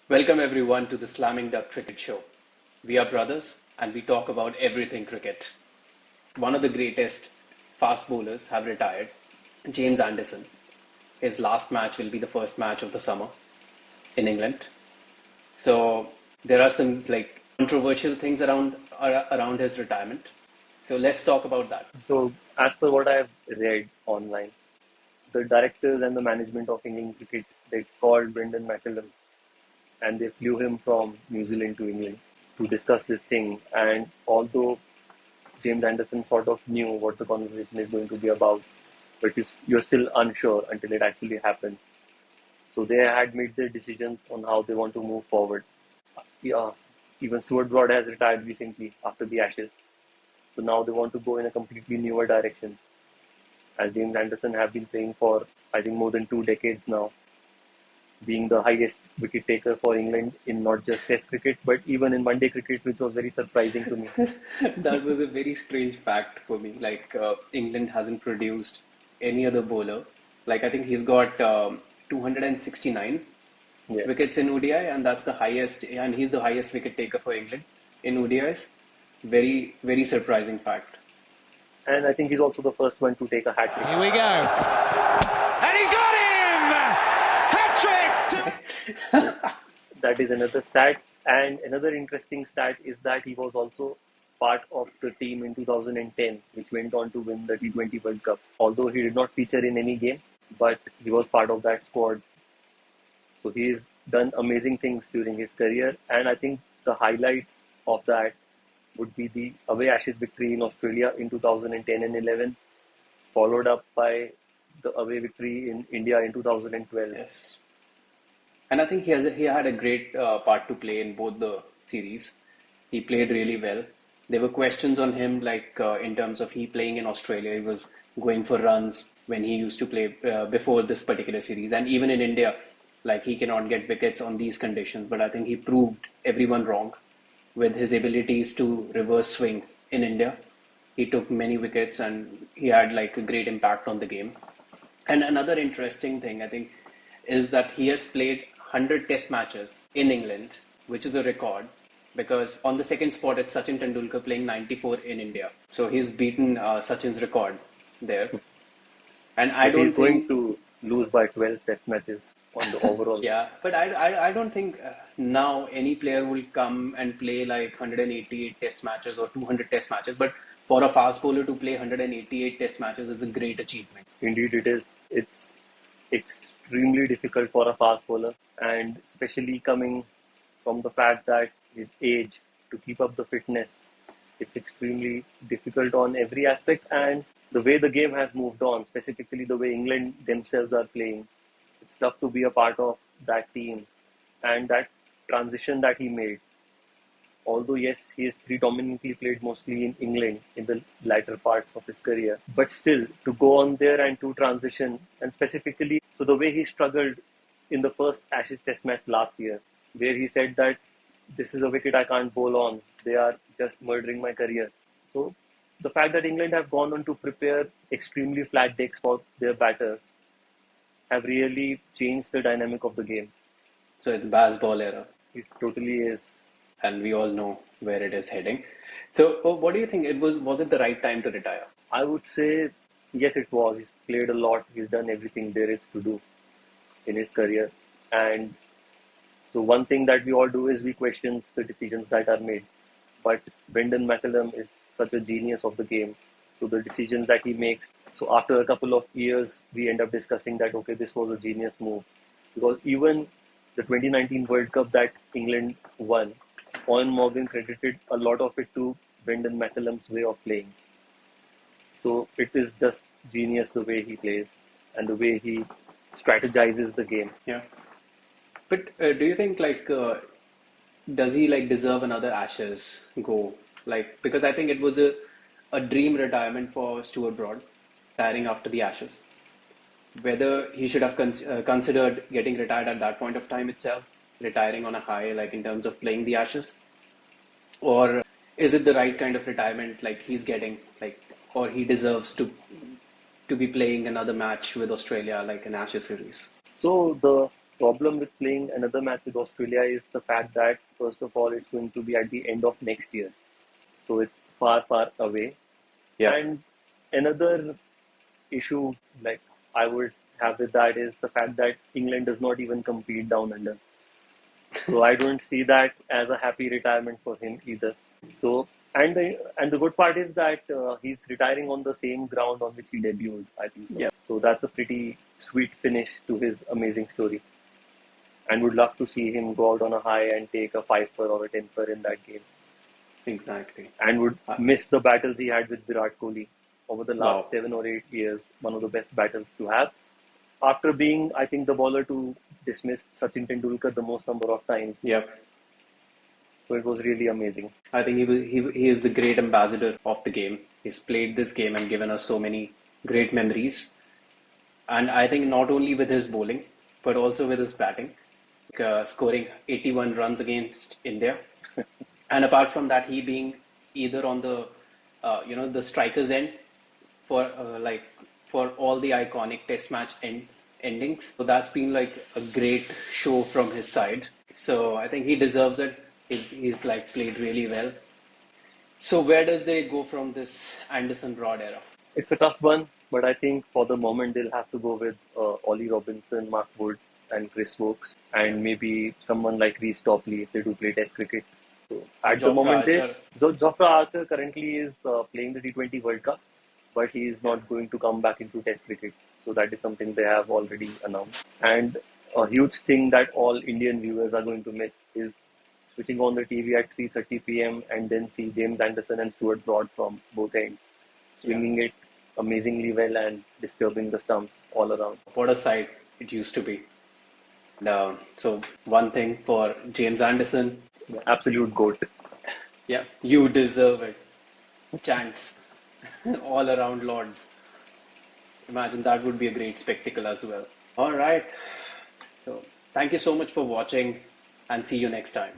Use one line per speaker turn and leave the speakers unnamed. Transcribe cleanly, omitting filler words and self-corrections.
Welcome everyone to the Slamming Duck Cricket Show. We are brothers and we talk about everything cricket. One of the greatest fast bowlers have retired, James Anderson. His last match will be the first match of the summer in England. So there are some controversial things around his retirement. So let's talk about that.
So, as per what I've read online, the directors and the management of England cricket, they called Brendan McCullum and they flew him from New Zealand to England to discuss this thing. And although James Anderson sort of knew what the conversation is going to be about, but you're still unsure until it actually happens. So they had made their decisions on how they want to move forward. Yeah, even Stuart has retired recently after the Ashes. So now they want to go in a completely newer direction. As James Anderson have been playing for, I think, more than 2 decades now, being the highest wicket taker for England in not just Test cricket, but even in one-day cricket, which was very surprising to me.
That was a very strange fact for me. England hasn't produced any other bowler. I think he's got 269
Yes.
wickets in ODI, and that's the highest, and he's the highest wicket taker for England in ODIs. Very, very surprising fact.
And I think he's also the first one to take a hat trick.
Here we go. And he's got him! Hat-trick!
That is another stat. And another interesting stat is that he was also part of the team in 2010, which went on to win the T20 World Cup. Although he did not feature in any game, but he was part of that squad. So he's done amazing things during his career. And I think the highlights of that would be the away Ashes victory in Australia in 2010 and 11, followed up by the away victory in India in 2012.
Yes. And I think he had a great part to play in both the series. He played really well. There were questions on him, in terms of he playing in Australia. He was going for runs when he used to play before this particular series. And even in India, he cannot get wickets on these conditions. But I think he proved everyone wrong with his abilities to reverse swing in India. He took many wickets and he had a great impact on the game. And another interesting thing, I think, is that he has played 100 test matches in England, which is a record, because on the second spot it's Sachin Tendulkar playing 94 in India. So he's beaten Sachin's record there. And I don't
he's going to lose by 12 test matches on the overall.
Yeah, but I don't think now any player will come and play 188 test matches or 200 test matches. But for a fast bowler to play 188 test matches is a great achievement.
Indeed, it is. It's extremely difficult for a fast bowler, and especially coming from the fact that his age, to keep up the fitness, it's extremely difficult on every aspect. And the way the game has moved on, specifically the way England themselves are playing, it's tough to be a part of that team. And that transition that he made, although yes, he has predominantly played mostly in England in the latter parts of his career, but still to go on there and to transition, and specifically, so the way he struggled in the first Ashes Test match last year, where he said that this is a wicket I can't bowl on, they are just murdering my career. So the fact that England have gone on to prepare extremely flat decks for their batters have really changed the dynamic of the game.
So it's Bazball era.
It totally is.
And we all know where it is heading. So what do you think? Was it the right time to retire?
I would say yes, it was. He's played a lot. He's done everything there is to do in his career. And so one thing that we all do is we question the decisions that are made. But Brendan McCullum is such a genius of the game. So the decisions that he makes. So after a couple of years, we end up discussing that, okay, this was a genius move. Because even the 2019 World Cup that England won, Owen Morgan credited a lot of it to Brendan McCullum's way of playing. So it is just genius the way he plays and the way he strategizes the game.
Yeah. But do you think does he deserve another Ashes go? Because I think it was a dream retirement for Stuart Broad, retiring after the Ashes. Whether he should have considered getting retired at that point of time itself, retiring on a high, in terms of playing the Ashes, or is it the right kind of retirement he's getting, or he deserves to be playing another match with Australia, an Ashes series?
So the problem with playing another match with Australia is the fact that, first of all, it's going to be at the end of next year. So it's far, far away.
Yeah.
And another issue like I would have with that is the fact that England does not even compete down under. So I don't see that as a happy retirement for him either. So and the good part is that he's retiring on the same ground on which he debuted, I think so.
Yeah.
So that's a pretty sweet finish to his amazing story. And would love to see him go out on a high and take a 5 for or a 10 for in that game.
Exactly.
And would miss the battles he had with Virat Kohli over the last
Wow.
7 or 8 years. One of the best battles to have. After being, I think, the bowler to dismiss Sachin Tendulkar the most number of times.
Yep.
So it was really amazing.
I think he is the great ambassador of the game. He's played this game and given us so many great memories. And I think not only with his bowling, but also with his batting, scoring 81 runs against India. And apart from that, he being either on the the strikers end for for all the iconic Test match endings. So that's been like a great show from his side. So I think he deserves it. He's like played really well. So where does they go from this Anderson Rod era?
It's a tough one, but I think for the moment they'll have to go with Ollie Robinson, Mark Wood, and Chris Stokes, and maybe someone like Reece Topley if they do play Test cricket. So at the
Jofra
moment,
Archer.
Jofra Archer currently is playing the T20 World Cup, but he is not going to come back into Test cricket. So that is something they have already announced. And a huge thing that all Indian viewers are going to miss is switching on the TV at 3:30 p.m. and then see James Anderson and Stuart Broad from both ends, swinging it amazingly well and disturbing the stumps all around.
What a sight it used to be. So one thing for James Anderson,
Absolute goat.
yeah, you deserve it. Chants all around Lords. Imagine that would be a great spectacle as well. All right. So thank you so much for watching and see you next time.